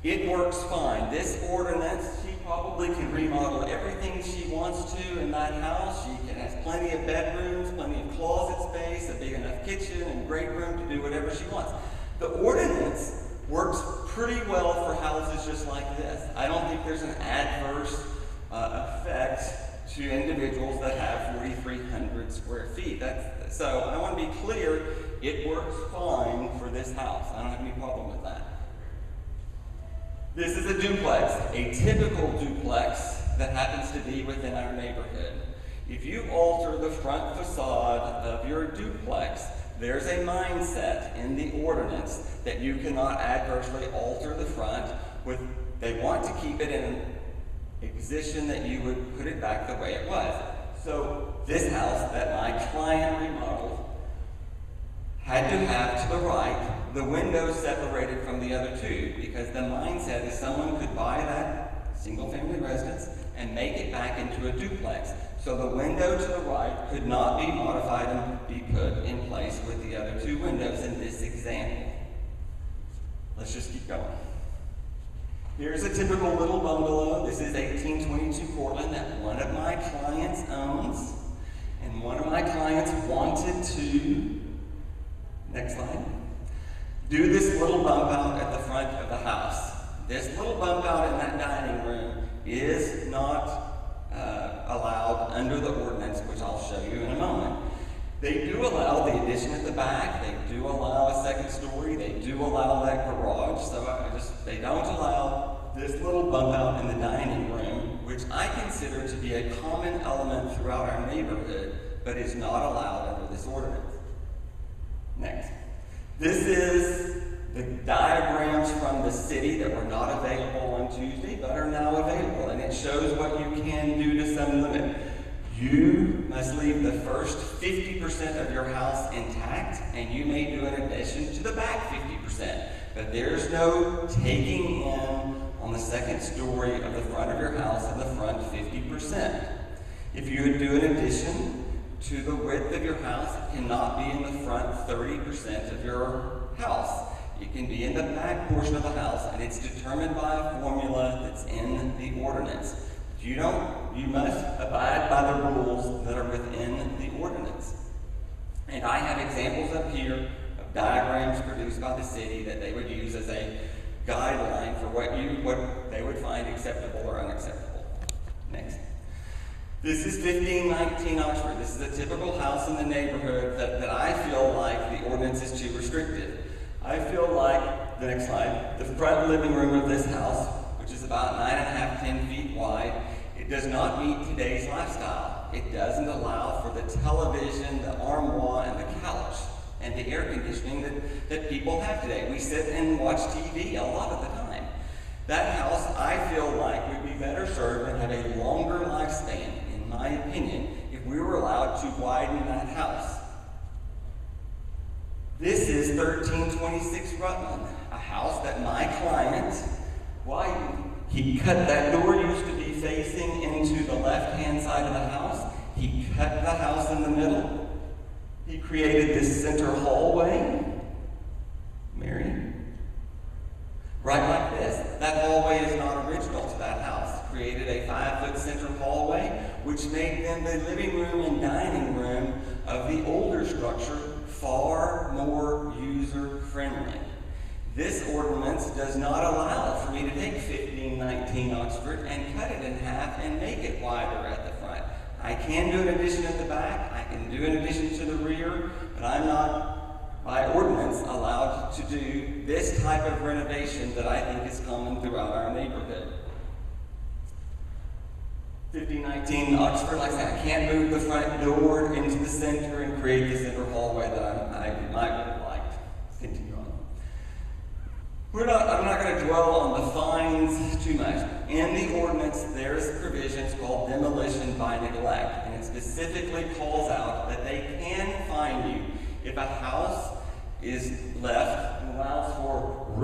It works fine. This ordinance, she probably can remodel everything she wants to in that house. She has plenty of bedrooms, plenty of closet space, a big enough kitchen, and great room to do whatever she wants. The ordinance works pretty well for houses just like this. I don't think there's an adverse effect to individuals that have 4,300 square feet. So I want to be clear, it works fine for this house. I don't have any problem with that. This is a duplex, a typical duplex that happens to be within our neighborhood. If you alter the front facade of your duplex, there's a mindset in the ordinance that you cannot adversely alter the front. They want to keep it in a position that you would put it back the way it was. So this house that my client remodeled had to have to the right the windows separated from the other two, because the mindset is someone could buy that single-family residence and make it back into a duplex. So the window to the right could not be modified and be put in place with the other two windows in this example. Let's just keep going. Here's a typical little bungalow. This is 1822 Portland that one of my clients owns, and one of my clients wanted to, next slide, do this little bump out at the front of the house. This little bump out in that dining room is not allowed under the ordinance, which I'll show you in a moment. They do allow the addition at the back. They do allow a second story. They do allow that garage. So they don't allow this little bump out in the dining room, which I consider to be a common element throughout our neighborhood, but is not allowed under this ordinance. Next. This is the diagrams from the city that were not available on Tuesday, but are now available, and it shows what you can do to some limit. You must leave the first 50% of your house intact, and you may do an addition to the back 50%, but there's no taking in on the second story of the front of your house of the front 50%. If you would do an addition to the width of your house, it cannot be in the front 30% of your house. It can be in the back portion of the house, and it's determined by a formula that's in the ordinance. You must abide by the rules that are within the ordinance. And I have examples up here of diagrams produced by the city that they would use as a guideline for what they would find acceptable or unacceptable. Next. This is 1519 Oxford. This is a typical house in the neighborhood that I feel like the ordinance is too restrictive. I feel like, the next slide, the front living room of this house, which is about 9.5, 10 feet wide, it does not meet today's lifestyle. It doesn't allow for the television, the armoire, and the couch, and the air conditioning that people have today. We sit and watch TV a lot of the time. That house, I feel like, would be better served and have a longer lifespan, in my opinion, if we were allowed to widen that house. This is 1326 Rutland, a house that my client widened. He cut that door, used to be facing into the left-hand side of the house. He cut the house in the middle. He created this center hallway. Mary? Right like this. That hallway is not original to that house. Created a 5-foot center hallway, which made them the living room and dining room of the older structure far more user-friendly. This ordinance does not allow for me to take 1519 Oxford and cut it in half and make it wider at the front. I can do an addition at the back, I can do an addition to the rear, but I'm not, by ordinance, allowed to do this type of renovation that I think is common throughout our neighborhood. 1519 Oxford, like I said, I can't move the front door into the center and create the center hallway that I might have liked. Let's continue on. I'm not going to dwell on the fines too much. In the ordinance, there's provisions called demolition by neglect, and it specifically calls out that they can fine you if a house is left and allows for the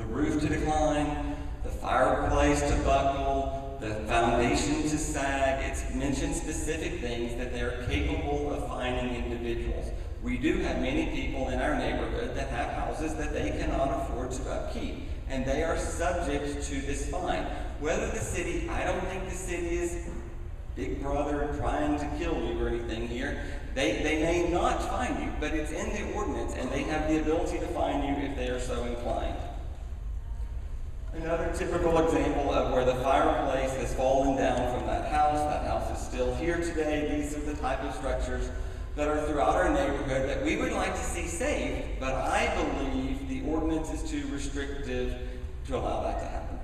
roof to decline, the fireplace to buckle, the foundation to sag. It's mentioned specific things that they're capable of fining individuals. We do have many people in our neighborhood that have houses that they cannot afford to upkeep, and they are subject to this fine. Whether the city, I don't think the city is Big Brother trying to kill you or anything here. They may not fine you, but it's in the ordinance, and they have the ability to fine you if they are so inclined. Another typical example of where the fireplace has fallen down from that house is still here today. These are the type of structures that are throughout our neighborhood that we would like to see saved, but I believe the ordinance is too restrictive to allow that to happen.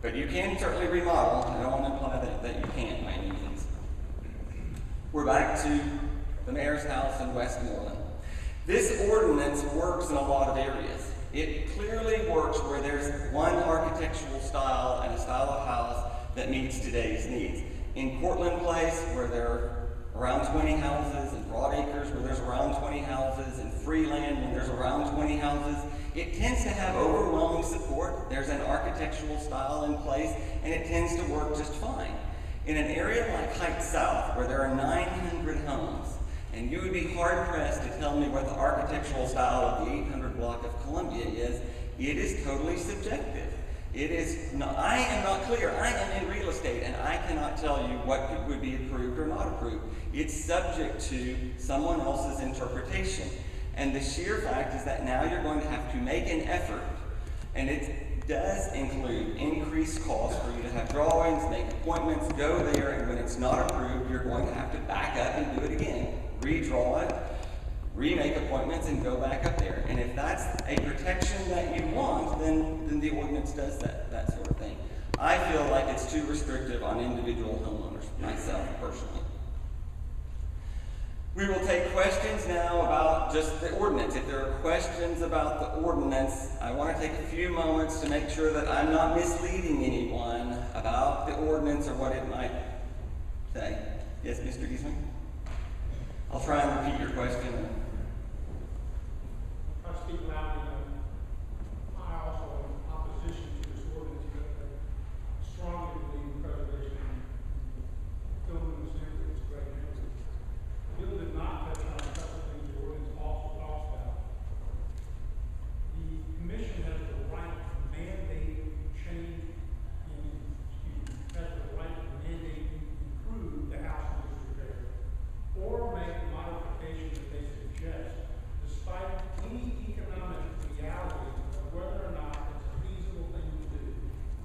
But you can certainly remodel. I don't want to imply that you can't by any means. We're back to the mayor's house in Westmoreland. This ordinance works in a lot of areas. It clearly works where there's one architectural style and a style of house that meets today's needs. In Cortland Place, where there are around 20 houses, in Broadacres, where there's around 20 houses, in Freeland, when there's around 20 houses, it tends to have overwhelming support. There's an architectural style in place, and it tends to work just fine. In an area like Heights South, where there are 900 homes, and you would be hard-pressed to tell me what the architectural style of the 800 block of Columbia is, it is totally subjective. It is not, I am not clear. I am in real estate, and I cannot tell you what would be approved or not approved. It's subject to someone else's interpretation. And the sheer fact is that now you're going to have to make an effort, and it does include increased costs for you to have drawings, make appointments, go there, and when it's not approved, you're going to have to back up and do it again. Redraw it, remake appointments, and go back up there. And if that's a protection that you want, then the ordinance does that sort of thing. I feel like it's too restrictive on individual homeowners, myself personally. We will take questions now about just the ordinance. If there are questions about the ordinance, I want to take a few moments to make sure that I'm not misleading anyone about the ordinance or what it might say. Yes, Mr. Giesman? I'll try and repeat your question. I'll speak loudly. I also am in opposition to this ordinance, but I strongly believe in preservation and building the standard is great. The bill did not touch on a couple of things the ordinance also talks about. The commission has the right to mandate change has the right to mandate improve the house in disrepair, or make a modification that they suggest, despite any economic reality of whether or not it's a feasible thing to do.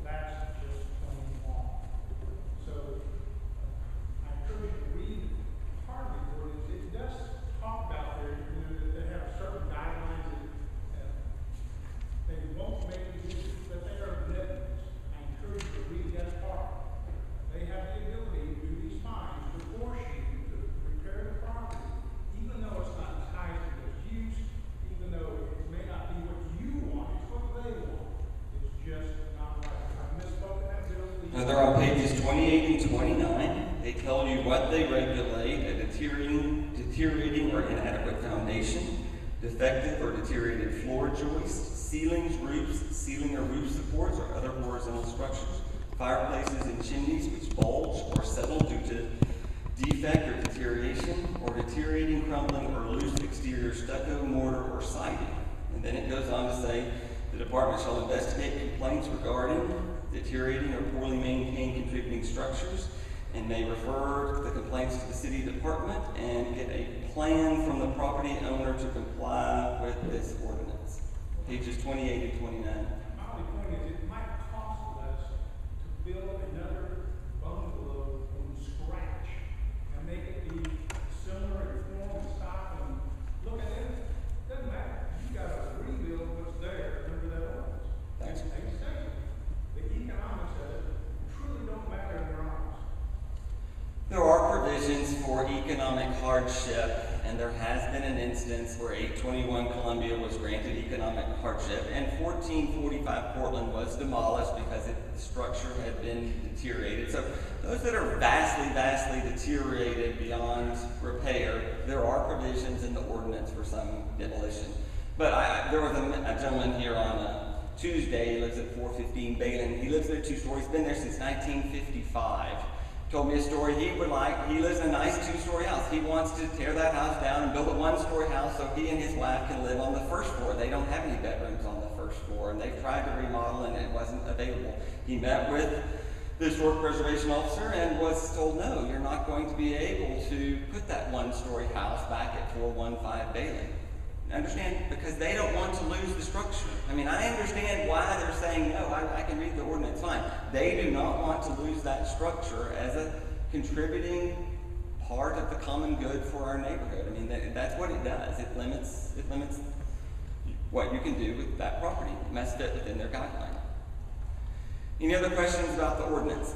That's just plain wrong. So I encourage you to read part of the ordinance. It does talk about there, that they have certain guidelines that they won't make decisions, but they are commitments. I encourage you to read that part. They have the ability to do these fines to force you to repair the property, even though it's not tied to the use, even though it may not be what you want, it's what they want. It's just not right. I misspoke that bill. Now they're on pages 28 and 29. They tell you what they regulate: a deteriorating or inadequate foundation, defective or deteriorated floor joists, ceilings, roofs, ceiling or roof supports, or other horizontal structures, fireplaces and chimneys which bulge or settle due to defect or deterioration, or deteriorating, crumbling, or loose exterior stucco, mortar, or siding. And then it goes on to say, the department shall investigate complaints regarding deteriorating or poorly maintained contributing structures, and may refer the complaints to the city department and get a plan from the property owner to comply with this ordinance. Pages 28 and 29. My only point is it might cost us to build another bungalow from scratch and make it be similar in form and style and look at it. Doesn't matter. You got to rebuild what's there under that ordinance. Thanks. The economics of it truly don't matter in their eyes. There are provisions for economic hardship, and there has been an instance where 821 Columbia was granted economic hardship, and 1445 Portland was demolished because the structure had been deteriorated. So those that are vastly deteriorated beyond repair, there are provisions in the ordinance for some demolition. But there was a gentleman here on Tuesday. He lives at 415 Balin. He lives there 2 stories. He's been there since 1955. told me a story he lives in a nice 2-story house. He wants to tear that house down and build a 1-story house so he and his wife can live on the first floor. They don't have any bedrooms on the first floor, and they've tried to remodel and it wasn't available. He met with the Historic Preservation Officer and was told, no, you're not going to be able to put that 1-story house back at 415 Bailey. Understand? Because they don't want to lose the structure. I mean, I understand why they're saying, no, I can read the ordinance fine. They do not want to lose that structure as a contributing part of the common good for our neighborhood. I mean, that's what it does. It limits what you can do with that property. It must fit within their guideline. Any other questions about the ordinance?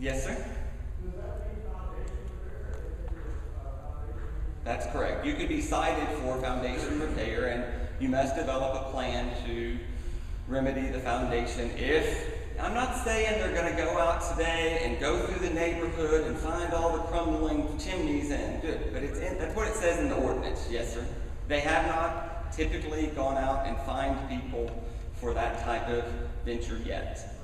Yes, sir? Does that mean foundation repair? That's correct. You could be cited for foundation repair, and you must develop a plan to remedy the foundation. I'm not saying they're going to go out today and go through the neighborhood and find all the crumbling chimneys and do it, but that's what it says in the ordinance. Yes, sir. They have not typically gone out and fined people for that type of venture yet.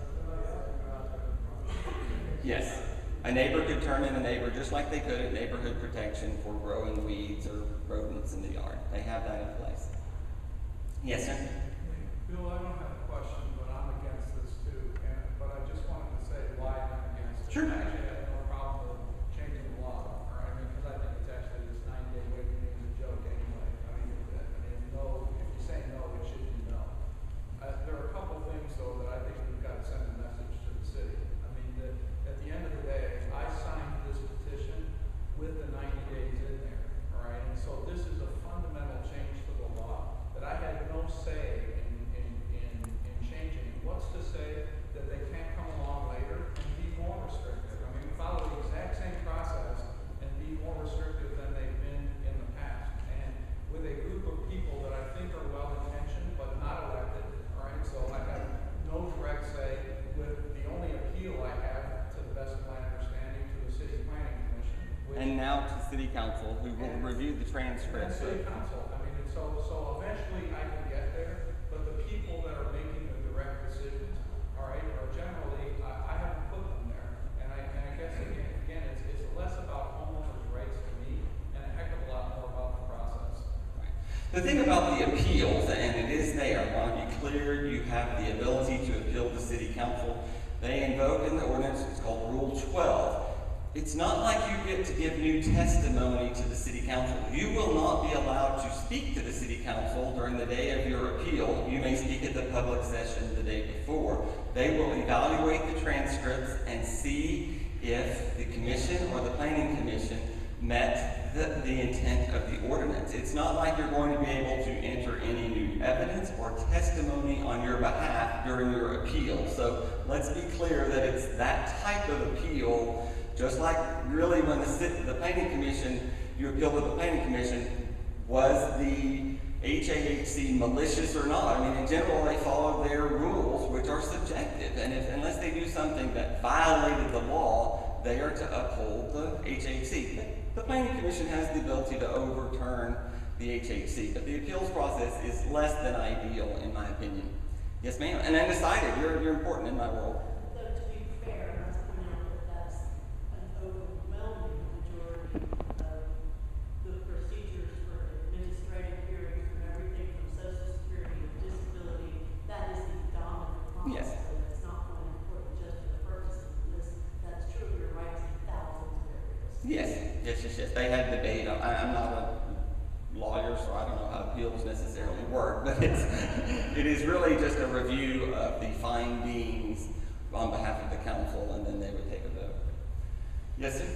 Yes. A neighbor could turn in a neighbor just like they could at neighborhood protection for growing weeds or rodents in the yard. They have that in place. Yes, sir? Bill, I don't have a question, but I'm against this too. But I just wanted to say why I'm against it. Sure. I actually have no problem with changing the law, all right? I mean, because I think it's actually this 9-day waiting is a joke anyway. I mean, if you say no, it should be no. There are a couple things though that I think we've got to send a message to the city. I mean, at the end of the day, I signed this petition with the 90 days in there, all right? And so this is a fundamental change to the law that I had no say in changing. What's to say that they can't come along later and be more restrictive? I mean, follow the exact same process and be more restrictive than they've been in the past. And with a group of people that I think are well-intentioned but not elected, all right? So I have no direct say with the only appeal I have, to the best of my understanding, to the City Planning Commission. And now to City Council, who will review the transcripts. City Council. I mean, so eventually I can get there, but the people that are making the direct decisions, all right, are generally, I haven't put them there. And I guess again, it's less about homeowners' rights to me and a heck of a lot more about the process. The thing about the appeals, and it is there, I want to be clear, you have the ability to appeal to City Council. They invoke in the ordinance, it's called Rule 12. It's not like you get to give new testimony to the City Council. You will not be allowed to speak to the City Council during the day of your appeal. You may speak at the public session the day before. They will evaluate the transcripts and see if the commission or the planning commission met the intent of the ordinance. It's not like you're going to be able to enter any new evidence or testimony on your behalf during your appeal. So let's be clear that it's that type of appeal. Just like really when the planning commission, you appeal to the planning commission, was the HAHC malicious or not? I mean, in general, they follow their rules, which are subjective. And unless they do something that violated the law, they are to uphold the HAHC. The planning commission has the ability to overturn the HAHC, but the appeals process is less than ideal, in my opinion. Yes, ma'am. And undecided, you're important in my world. Yes. They had debate. I'm not a lawyer, so I don't know how appeals necessarily work, but it is really just a review of the findings on behalf of the council, and then they would take a vote. Yes, sir?